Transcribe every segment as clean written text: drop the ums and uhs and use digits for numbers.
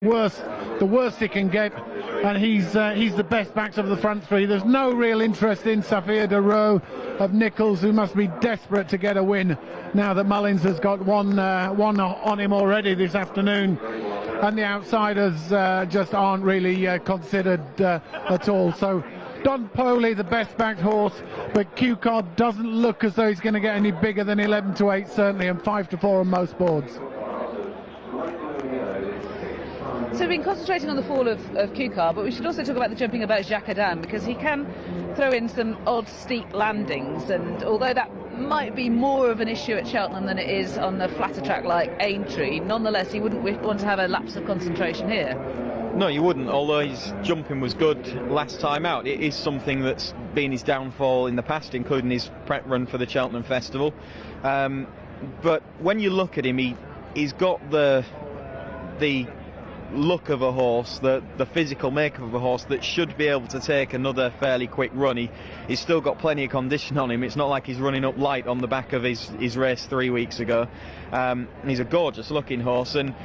the worst it can get, and he's the best backs of the front three. There's no real interest in Safir de Roe of Nichols, who must be desperate to get a win now that Mullins has got one on him already this afternoon, and the outsiders just aren't really considered at all. So Don Poli, the best backed horse, but Q-Card doesn't look as though he's going to get any bigger than 11-8 certainly, and 5-4 on most boards. So we've been concentrating on the fall of Q-Card, but we should also talk about the jumping about Jacques Adam, because he can throw in some odd steep landings, and although that might be more of an issue at Cheltenham than it is on the flatter track like Aintree, nonetheless he wouldn't want to have a lapse of concentration here. No, you wouldn't, although his jumping was good last time out. It is something that's been his downfall in the past, including his prep run for the Cheltenham Festival. But when you look at him, he's got the look of a horse, the physical makeup of a horse that should be able to take another fairly quick run. He's still got plenty of condition on him. It's not like he's running up light on the back of his race 3 weeks ago. He's a gorgeous looking horse, and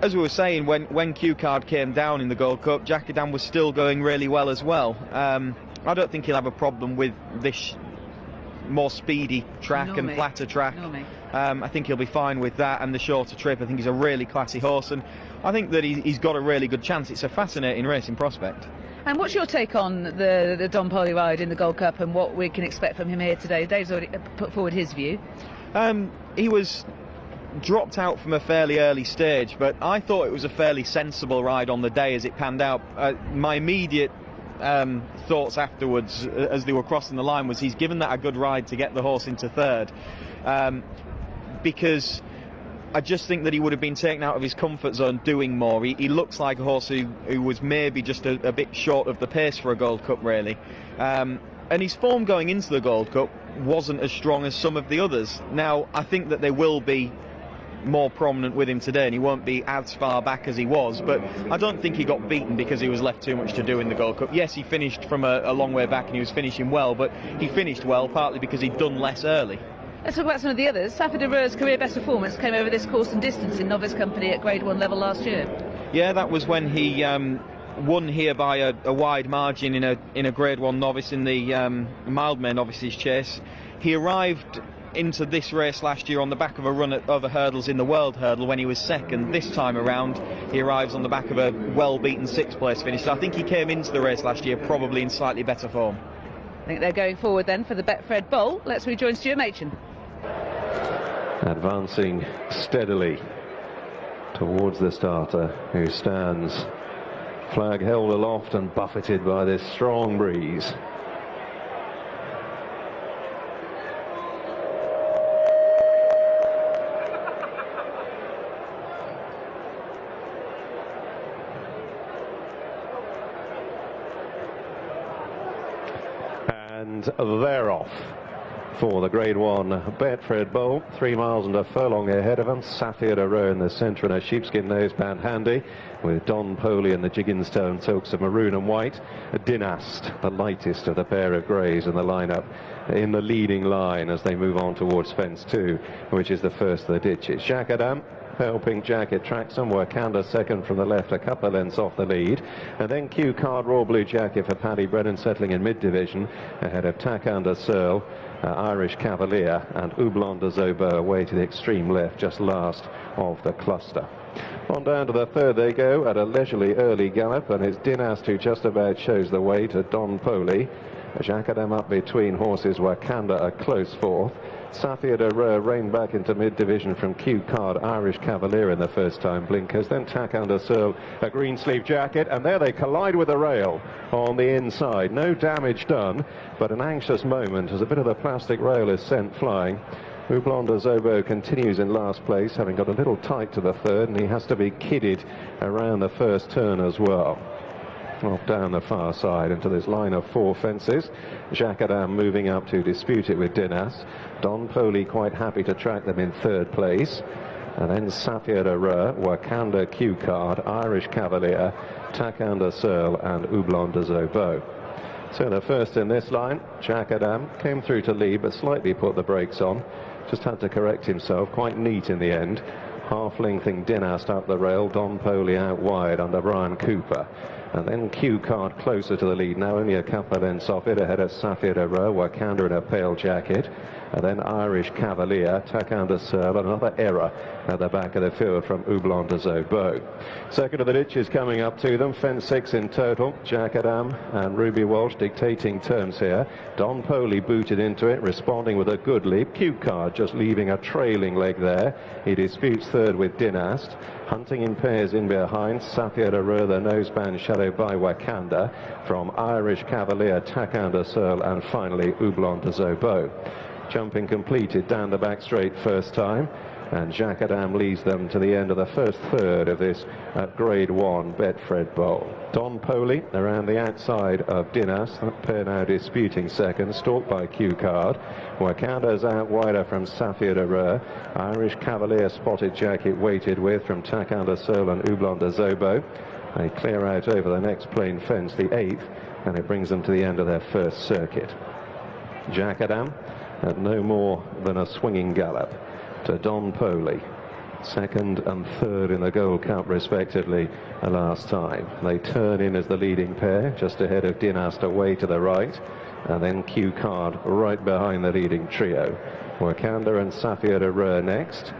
as we were saying, when Q-Card came down in the Gold Cup, Jacques Adam was still going really well as well. I don't think he'll have a problem with this more speedy track and flatter track. I think he'll be fine with that, and the shorter trip. I think he's a really classy horse, and I think that he's got a really good chance. It's a fascinating racing prospect. And what's your take on the Don Poli ride in the Gold Cup and what we can expect from him here today? Dave's already put forward his view. He was dropped out from a fairly early stage, but I thought it was a fairly sensible ride on the day as it panned out. My immediate thoughts afterwards as they were crossing the line was he's given that a good ride to get the horse into third, because I just think that he would have been taken out of his comfort zone doing more. He looks like a horse who was maybe just a bit short of the pace for a Gold Cup, really. And his form going into the Gold Cup wasn't as strong as some of the others. Now, I think that they will be more prominent with him today, and he won't be as far back as he was, but I don't think he got beaten because he was left too much to do in the Gold Cup. Yes, he finished from a long way back and he was finishing well, but he finished well partly because he'd done less early. Let's talk about some of the others. Safir de Roe's career best performance came over this course and distance in novice company at Grade 1 level last year. Yeah, that was when he won here by a wide margin in a Grade 1 novice in the Mildmay Novices Chase. He arrived into this race last year on the back of a run at other hurdles in the World Hurdle when he was second. This time around he arrives on the back of a well-beaten sixth place finish. So I think he came into the race last year probably in slightly better form. I think they're going forward then for the Betfred Bowl. Let's rejoin Stuart Machin. Advancing steadily towards the starter, who stands flag held aloft and buffeted by this strong breeze. And they're off for the Grade 1 Betfred Bowl. 3 miles and a furlong ahead of them. Safir de Roe in the centre and a sheepskin noseband handy, with Don Poli and the Jigginstone silks of maroon and white. Dynast, the lightest of the pair of greys in the lineup, in the leading line as they move on towards fence 2, which is the first of the ditches. Jacques Adam, pale pink jacket, track somewhere. Wakanda second from the left, a couple of lengths off the lead. And then Q-Card, raw blue jacket for Paddy Brennan, settling in mid-division ahead of Takanda Searle, Irish Cavalier, and Oublon de Zobo away to the extreme left, just last of the cluster. On down to the third they go at a leisurely early gallop, and it's Dynast who just about shows the way to Don Poli. Jacques Adam up between horses, Wakanda a close fourth. Safir de Roe reined back into mid-division from Q-Card, Irish Cavalier in the first-time blinkers. Then Takanda Searle, a green sleeve jacket, and there they collide with the rail on the inside. No damage done, but an anxious moment as a bit of the plastic rail is sent flying. Oublon de Zobo continues in last place, having got a little tight to the third, and he has to be kidded around the first turn as well. Off down the far side into this line of 4 fences. Jacques Adam moving up to dispute it with Dynast. Don Poli quite happy to track them in third place. And then Safir de Roe, Wakanda Q-Card, Irish Cavalier, Takanda Searle and Oublon de Zobo. So the first in this line, Jacques Adam, came through to lead but slightly put the brakes on. Just had to correct himself, quite neat in the end. half-lengthing Dynast up the rail, Don Poley out wide under Brian Cooper. And then Q Card closer to the lead, now only a couple of lengths off it, ahead of Safia de Roe, Wakanda in a pale jacket. And then Irish Cavalier, Takan de Searle, another error at the back of the field from Oublon de Zobo. Second of the ditches coming up to them, fence 6 in total. Jack Adam and Ruby Walsh dictating terms here. Don Poley booted into it, responding with a good leap. Q Card just leaving a trailing leg there. He disputes third with Dynast. Hunting in pairs in behind, Safia de Roe, the noseband shadowed by Wakanda. From Irish Cavalier, Takan de Searle, and finally Oublon de Zobo. Jumping completed down the back straight first time, and Jacques Adam leads them to the end of the first third of this Grade 1 Betfred Bowl. Don Poley around the outside of Dynast, that pair now disputing second, stalked by Q Card. Wakanda's out wider from Safia de Roe. Irish Cavalier spotted jacket weighted with from Takan de Searle and Oublon de Zobo. They clear out over the next plain fence, the 8th, and it brings them to the end of their first circuit. Jacques Adam at no more than a swinging gallop to Don Poley, second and third in the Gold Cup respectively last time. They turn in as the leading pair, just ahead of Dynast away to the right, and then Q Card right behind the leading trio. Wakanda and Safia de Roe next,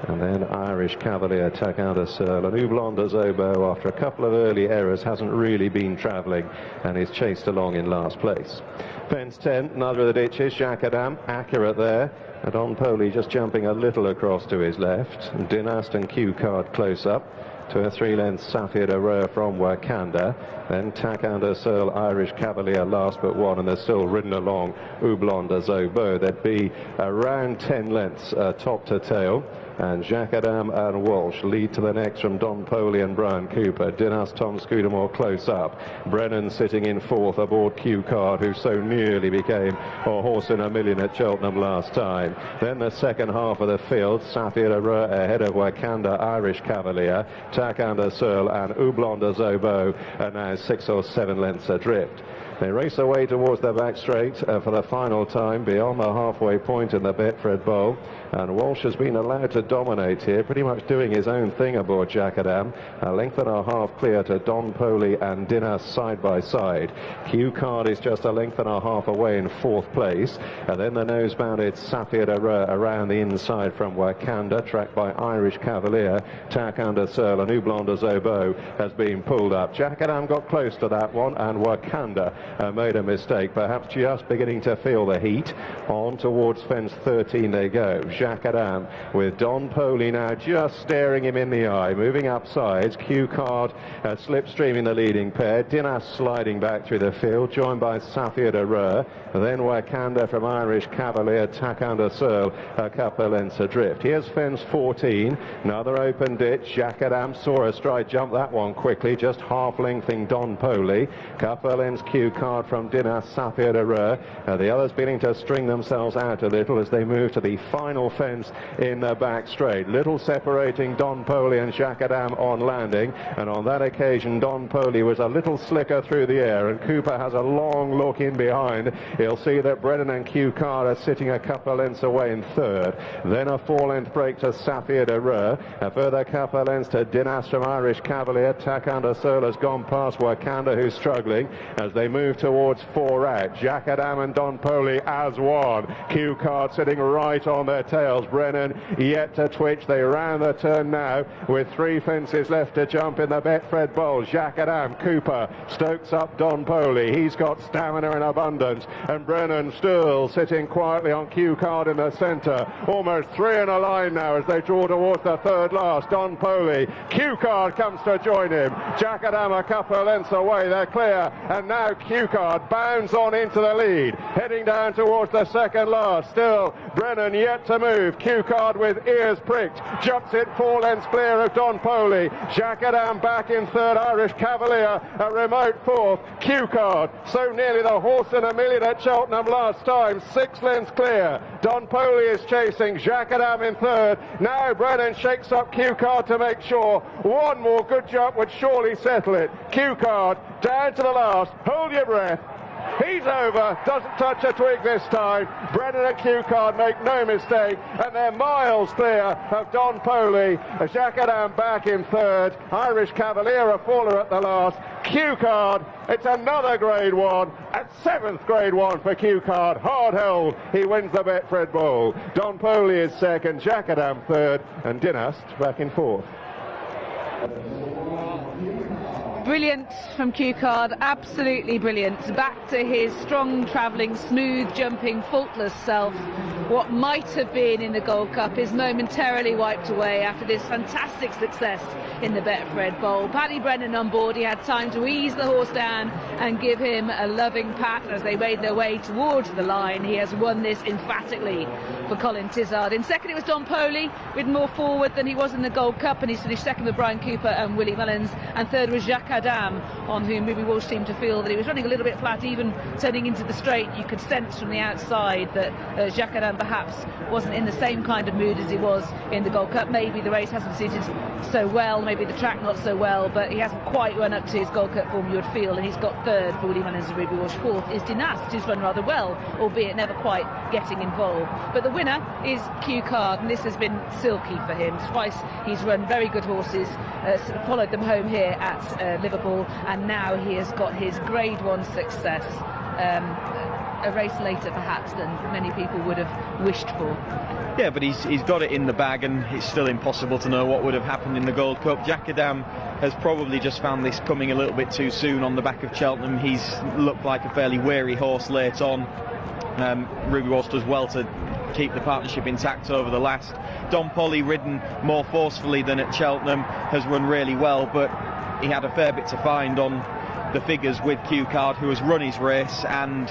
and then Irish Cavalier, Takan de Searle, and Oublon de Zobo, after a couple of early errors, hasn't really been travelling and is chased along in last place. Fence 10, another of the ditches, Jacques Adam, accurate there. And Don Poley just jumping a little across to his left. Dynast and Q Card close up. 2 or 3 lengths Safia de Roe from Wakanda. Then Takan de Searle, Irish Cavalier last but one, and they're still ridden along Oublon de Zobo. There'd be around 10 lengths top to tail. And Jacques Adam and Walsh lead to the next from Don Poley and Brian Cooper. Dynast, Tom Scudamore close up. Brennan sitting in 4th aboard Q Card, who so nearly became a horse in a million at Cheltenham last time. Then the second half of the field, Safia de Roe ahead of Wakanda, Irish Cavalier, Takan de Searle and Oublon de Zobo are now 6 or 7 lengths adrift. They race away towards the back straight for the final time beyond the halfway point in the Betfred Bowl, and Walsh has been allowed to dominate here, pretty much doing his own thing aboard Jacques Adam. A length and a half clear to Don Poley and Dynast side by side. Q Card is just a length and a half away in 4th place, and then the nose-bounded Safia de Roe around the inside from Wakanda, tracked by Irish Cavalier. Takan de Searle and Oublon de Zobo has been pulled up. Jacques Adam got close to that one, and Wakanda made a mistake, perhaps just beginning to feel the heat. On towards fence 13 they go. Jacques Adam with Don Poley now just staring him in the eye, moving up sides. Q Card slipstreaming the leading pair. Dynast sliding back through the field, joined by Safia de Roe. Then Wakanda from Irish Cavalier, Takan de Searle a couple of lengths adrift. Here's fence 14, another open ditch. Jacques Adam saw a stride jump that one quickly, just half-lengthing Don Poley. Couple of lengths Q Card from Dynast, Safia de Roe. The others beginning to string themselves out a little as they move to the final fence in the back straight. Little separating Don Poley and Jacques Adam on landing, and on that occasion Don Poley was a little slicker through the air, and Cooper has a long look in behind. He'll see that Brennan and Q Card are sitting a couple of lengths away in 3rd. Then a 4-length break to Safia de Roe. A further couple of lengths to Dynast from Irish Cavalier. Takan de Searle has gone past Wakanda, who's struggling as they move towards 4 out. Jacques Adam and Don Poley as one. Q Card sitting right on their tails. Brennan yet to twitch. They round the turn now with 3 fences left to jump in the Betfred Bowl. Jacques Adam, Cooper stokes up Don Poley. He's got stamina in abundance, and Brennan still sitting quietly on Q Card in the centre. Almost 3 in a line now as they draw towards the 3rd last. Don Poley, Q Card comes to join him. Jacques Adam a couple of lengths away. They're clear, and now Q Card bounds on into the lead, heading down towards the 2nd last. Still Brennan yet to move. Q Card with ears pricked jumps it 4 lengths clear of Don Poley. Jacques Adam back in 3rd. Irish Cavalier a remote 4th. Q Card so nearly the horse in a million at Cheltenham last time, 6 lengths clear. Don Poley is chasing. Jacques Adam in 3rd. Now Brennan shakes up Q Card to make sure one more good jump would surely settle it. Q Card down to the last. Hold your breath. He's over, doesn't touch a twig this time. Brennan and Q-Card make no mistake, and they're miles clear of Don Poli. Jacques Adam back in third. Irish Cavalier a faller at the last. Q-Card, it's another Grade 1, a 7th Grade 1 for Q-Card. Hard held, he wins the Betfred Bowl. Don Poli is second, Jacques Adam third, and Dynast back in fourth. Brilliant from Q-Card, absolutely brilliant. Back to his strong travelling, smooth jumping, faultless self. What might have been in the Gold Cup is momentarily wiped away after this fantastic success in the Betfred Bowl. Paddy Brennan on board, he had time to ease the horse down and give him a loving pat as they made their way towards the line. He has won this emphatically for Colin Tizzard. In second it was Don Poli, ridden more forward than he was in the Gold Cup, and he's finished second with Brian Cooper and Willie Mullins, and third was Jacques Adam, on whom Ruby Walsh seemed to feel that he was running a little bit flat. Even turning into the straight, you could sense from the outside that Jacques Adam perhaps wasn't in the same kind of mood as he was in the Gold Cup. Maybe the race hasn't suited so well, maybe the track not so well, but he hasn't quite run up to his Gold Cup form, you would feel, and he's got third for Willie Mullins and Ruby Walsh. Fourth is Dynast, who's run rather well, albeit never quite getting involved. But the winner is Q-Card, and this has been silky for him. Twice he's run very good horses, followed them home here at Liverpool, and now he has got his Grade 1 success. A race later perhaps than many people would have wished for. Yeah, but he's got it in the bag, and it's still impossible to know what would have happened in the Gold Cup. Jacques Adam has probably just found this coming a little bit too soon on the back of Cheltenham. He's looked like a fairly wary horse late on. Ruby Walsh does well to keep the partnership intact over the last. Don Poli, ridden more forcefully than at Cheltenham, has run really well, but he had a fair bit to find on the figures with Q-Card, who has run his race and